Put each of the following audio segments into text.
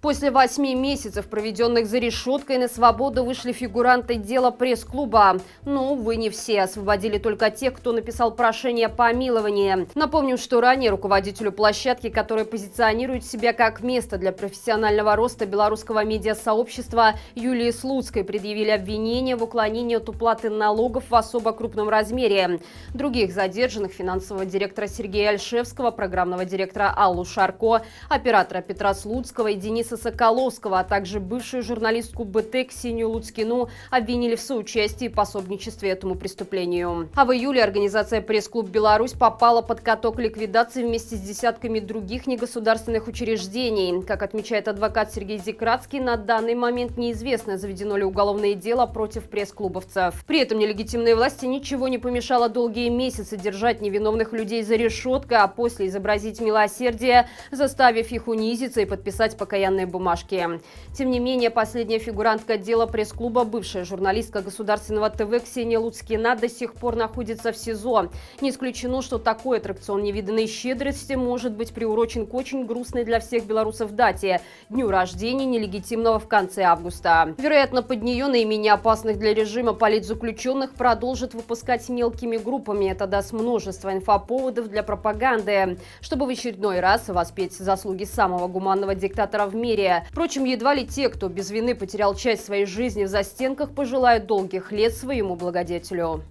После 8 месяцев, проведенных за решеткой, на свободу вышли фигуранты дела пресс-клуба. Но, увы, не все. Освободили только тех, кто написал прошение о помиловании. Напомним, что ранее руководителю площадки, которая позиционирует себя как место для профессионального роста белорусского медиасообщества, Юлии Слуцкой предъявили обвинение в уклонении от уплаты налогов в особо крупном размере. Других задержанных — финансового директора Сергея Альшевского, программного директора Аллу Шарко, оператора Петра Слуцкого и Дениса Соколовского, а также бывшую журналистку БТ Ксению Луцкину обвинили в соучастии и пособничестве этому преступлению. А в июле организация «Пресс-клуб Беларусь» попала под каток ликвидации вместе с десятками других негосударственных учреждений. Как отмечает адвокат Сергей Зикратский, на данный момент неизвестно, заведено ли уголовное дело против пресс-клубовцев. При этом нелегитимные власти ничего не помешало долгие месяцы держать невиновных людей за решеткой, а после изобразить милосердие, заставив их унизиться и подписать покаянные бумажки. Тем не менее, последняя фигурантка дела пресс-клуба, бывшая журналистка государственного ТВ Ксения Луцкина, до сих пор находится в СИЗО. Не исключено, что такой аттракцион невиданной щедрости может быть приурочен к очень грустной для всех белорусов дате – дню рождения нелегитимного в конце августа. Вероятно, под нее наименее опасных для режима политзаключенных продолжат выпускать мелкими группами. Это даст множество инфоповодов для пропаганды, чтобы в очередной раз воспеть заслуги самого гуманного диктатора в мире. Впрочем, едва ли те, кто без вины потерял часть своей жизни в застенках, пожелают долгих лет своему благодетелю.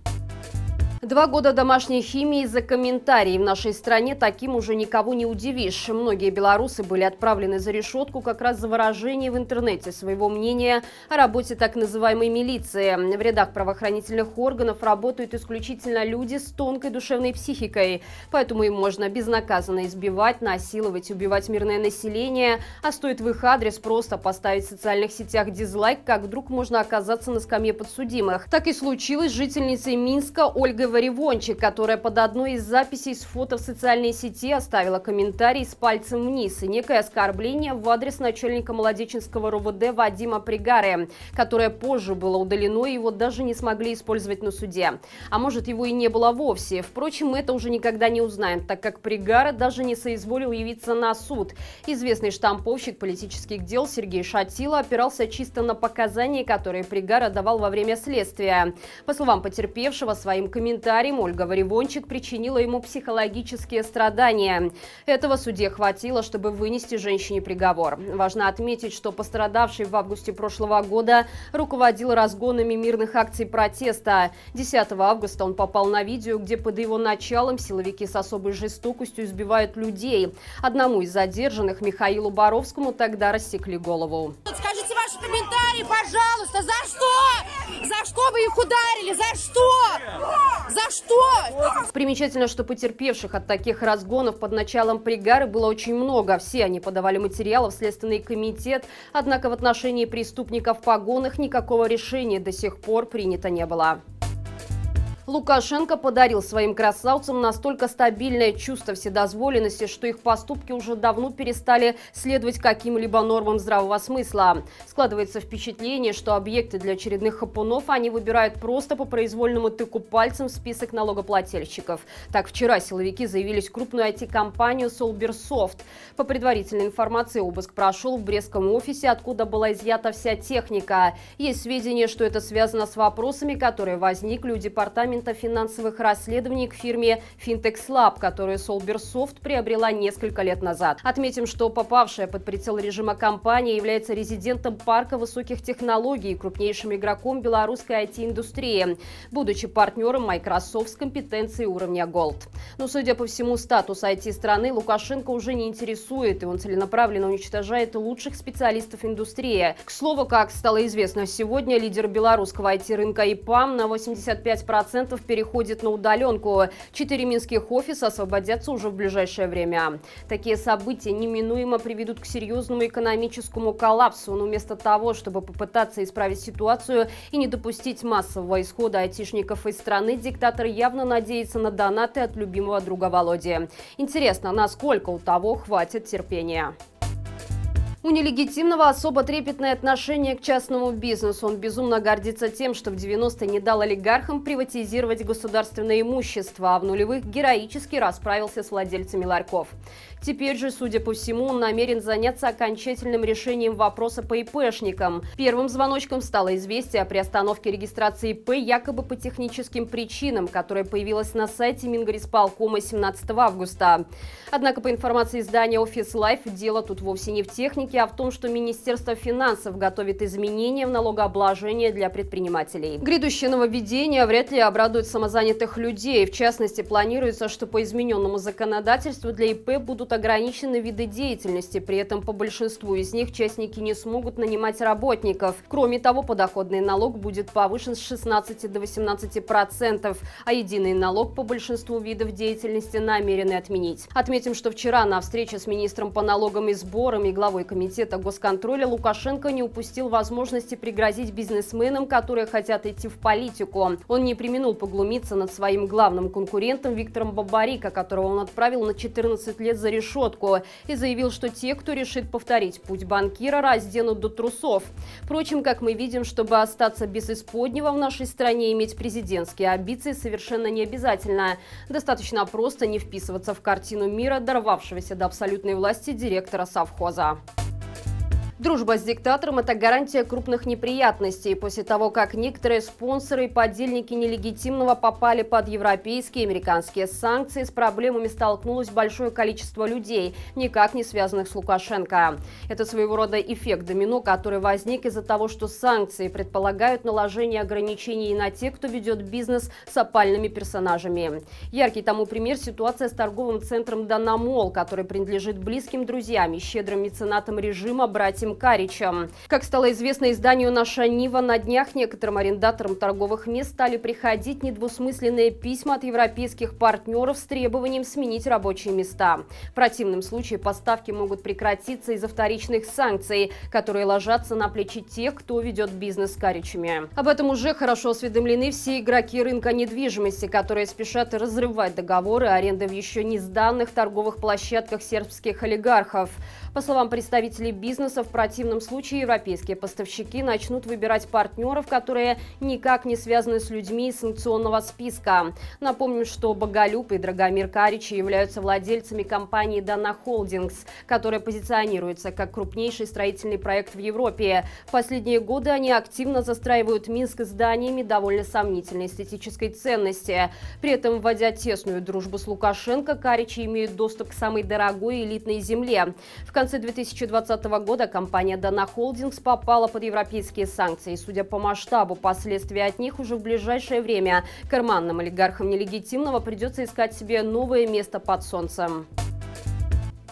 2 года домашней химии за комментарии. В нашей стране таким уже никого не удивишь. Многие белорусы были отправлены за решетку как раз за выражение в интернете своего мнения о работе так называемой милиции. В рядах правоохранительных органов работают исключительно люди с тонкой душевной психикой. Поэтому им можно безнаказанно избивать, насиловать, убивать мирное население. А стоит в их адрес просто поставить в социальных сетях дизлайк, как вдруг можно оказаться на скамье подсудимых. Так и случилось с жительницей Минска Ольгой Варивончик, которая под одной из записей с фото в социальной сети оставила комментарий с пальцем вниз и некое оскорбление в адрес начальника Молодеченского РОВД Вадима Пригары, которое позже было удалено, и его даже не смогли использовать на суде. А может, его и не было вовсе. Впрочем, мы это уже никогда не узнаем, так как Пригара даже не соизволил явиться на суд. Известный штамповщик политических дел Сергей Шатило опирался чисто на показания, которые Пригара давал во время следствия. По словам потерпевшего, своим комментарием Ольга Варивончик причинила ему психологические страдания. Этого суде хватило, чтобы вынести женщине приговор. Важно отметить, что пострадавший в августе прошлого года руководил разгонами мирных акций протеста. 10 августа он попал на видео, где под его началом силовики с особой жестокостью избивают людей. Одному из задержанных, Михаилу Боровскому, тогда рассекли голову. Скажите ваши комментарии, пожалуйста, за что? За что вы их ударили? За что? За что? Примечательно, что потерпевших от таких разгонов под началом Пригары было очень много. Все они подавали материалы в Следственный комитет, однако в отношении преступников в погонах никакого решения до сих пор принято не было. Лукашенко подарил своим красавцам настолько стабильное чувство вседозволенности, что их поступки уже давно перестали следовать каким-либо нормам здравого смысла. Складывается впечатление, что объекты для очередных хапунов они выбирают просто по произвольному тыку пальцем в список налогоплательщиков. Так, вчера силовики заявились в крупную IT-компанию Solbersoft. По предварительной информации, обыск прошел в Брестском офисе, откуда была изъята вся техника. Есть сведения, что это связано с вопросами, которые возникли у департамента финансовых расследований к фирме Fintex Lab, которую Solbersoft приобрела несколько лет назад. Отметим, что попавшая под прицел режима компания является резидентом парка высоких технологий и крупнейшим игроком белорусской IT-индустрии, будучи партнером Microsoft с компетенцией уровня Gold. Но, судя по всему, статус IT-страны Лукашенко уже не интересует, и он целенаправленно уничтожает лучших специалистов индустрии. К слову, как стало известно сегодня, лидер белорусского IT-рынка ИПАМ на 85% переходит на удаленку. 4 минских офиса освободятся уже в ближайшее время. Такие события неминуемо приведут к серьезному экономическому коллапсу. Но вместо того, чтобы попытаться исправить ситуацию и не допустить массового исхода айтишников из страны, диктатор явно надеется на донаты от любимого друга Володи. Интересно, насколько у того хватит терпения. У нелегитимного особо трепетное отношение к частному бизнесу. Он безумно гордится тем, что в 90-е не дал олигархам приватизировать государственное имущество, а в нулевых героически расправился с владельцами ларьков. Теперь же, судя по всему, он намерен заняться окончательным решением вопроса по ИПшникам. Первым звоночком стало известие о приостановке регистрации ИП якобы по техническим причинам, которое появилось на сайте Мингорисполкома 17 августа. Однако, по информации издания Office Life, дело тут вовсе не в технике, а в том, что Министерство финансов готовит изменения в налогообложение для предпринимателей. Грядущее нововведение вряд ли обрадует самозанятых людей. В частности, планируется, что по измененному законодательству для ИП будут ограничены виды деятельности. При этом по большинству из них частники не смогут нанимать работников. Кроме того, подоходный налог будет повышен с 16 до 18%, а единый налог по большинству видов деятельности намерены отменить. Отметим, что вчера на встрече с министром по налогам и сборам и главой комитета госконтроля Лукашенко не упустил возможности пригрозить бизнесменам, которые хотят идти в политику. Он не преминул поглумиться над своим главным конкурентом Виктором Бабарико, которого он отправил на 14 лет за решетку, и заявил, что те, кто решит повторить путь банкира, разденут до трусов. Впрочем, как мы видим, чтобы остаться без исподнего в нашей стране, иметь президентские амбиции совершенно не обязательно. Достаточно просто не вписываться в картину мира дорвавшегося до абсолютной власти директора совхоза. Дружба с диктатором – это гарантия крупных неприятностей. После того, как некоторые спонсоры и подельники нелегитимного попали под европейские и американские санкции, с проблемами столкнулось большое количество людей, никак не связанных с Лукашенко. Это своего рода эффект домино, который возник из-за того, что санкции предполагают наложение ограничений на тех, кто ведет бизнес с опальными персонажами. Яркий тому пример – ситуация с торговым центром «Данамол», который принадлежит близким друзьям и щедрым меценатам режима братьям Каричем. Как стало известно изданию «Наша Нива», на днях некоторым арендаторам торговых мест стали приходить недвусмысленные письма от европейских партнеров с требованием сменить рабочие места. В противном случае поставки могут прекратиться из-за вторичных санкций, которые ложатся на плечи тех, кто ведет бизнес с Каричами. Об этом уже хорошо осведомлены все игроки рынка недвижимости, которые спешат разрывать договоры аренды в еще не сданных торговых площадках сербских олигархов. По словам представителей бизнеса, в противном случае европейские поставщики начнут выбирать партнеров, которые никак не связаны с людьми из санкционного списка. Напомним, что Боголюб и Драгомир Каричи являются владельцами компании «Дана Холдингс», которая позиционируется как крупнейший строительный проект в Европе. В последние годы они активно застраивают Минск зданиями довольно сомнительной эстетической ценности. При этом, вводя тесную дружбу с Лукашенко, Каричи имеют доступ к самой дорогой элитной земле. В конце 2020 года компания «Дана Холдингс» попала под европейские санкции. Судя по масштабу последствий от них, уже в ближайшее время карманным олигархам нелегитимного придется искать себе новое место под солнцем.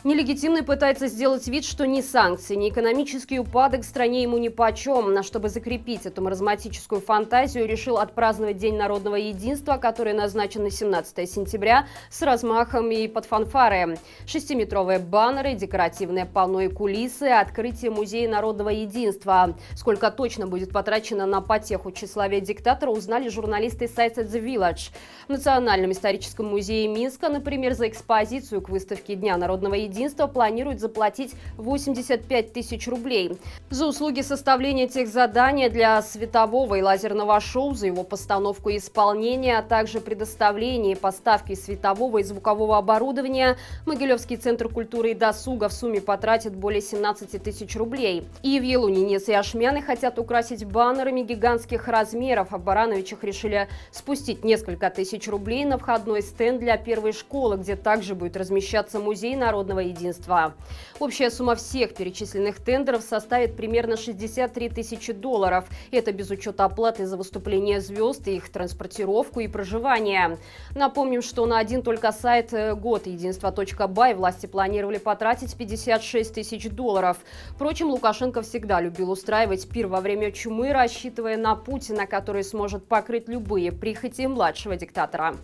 Нелегитимный пытается сделать вид, что ни санкции, ни экономический упадок в стране ему нипочем. Чтобы закрепить эту маразматическую фантазию, решил отпраздновать День народного единства, который назначен на 17 сентября, с размахом и под фанфары. 6-метровые баннеры, декоративные панно и кулисы, открытие Музея народного единства. Сколько точно будет потрачено на потеху тщеславия диктатора, узнали журналисты сайта The Village. В Национальном историческом музее Минска, например, за экспозицию к выставке Дня народного единства планирует заплатить 85 тысяч рублей. За услуги составления техзадания для светового и лазерного шоу, за его постановку и исполнение, а также предоставление и поставки светового и звукового оборудования Могилевский центр культуры и досуга в сумме потратит более 17 тысяч рублей. И в Елунинец и Ашмяны хотят украсить баннерами гигантских размеров, а в Барановичах решили спустить несколько тысяч рублей на входной стенд для первой школы, где также будет размещаться Музей народного единства. Общая сумма всех перечисленных тендеров составит примерно 63 тысячи долларов. Это без учета оплаты за выступление звезд, их транспортировку и проживание. Напомним, что на один только сайт годединства.бай власти планировали потратить 56 тысяч долларов. Впрочем, Лукашенко всегда любил устраивать пир во время чумы, рассчитывая на Путина, который сможет покрыть любые прихоти младшего диктатора.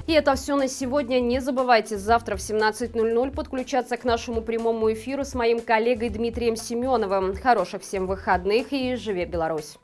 И это все на сегодня. Не забывайте завтра в 17:00 подключаться к нашему прямому эфиру с моим коллегой Дмитрием Семеновым. Хороших всем выходных и живи Беларусь!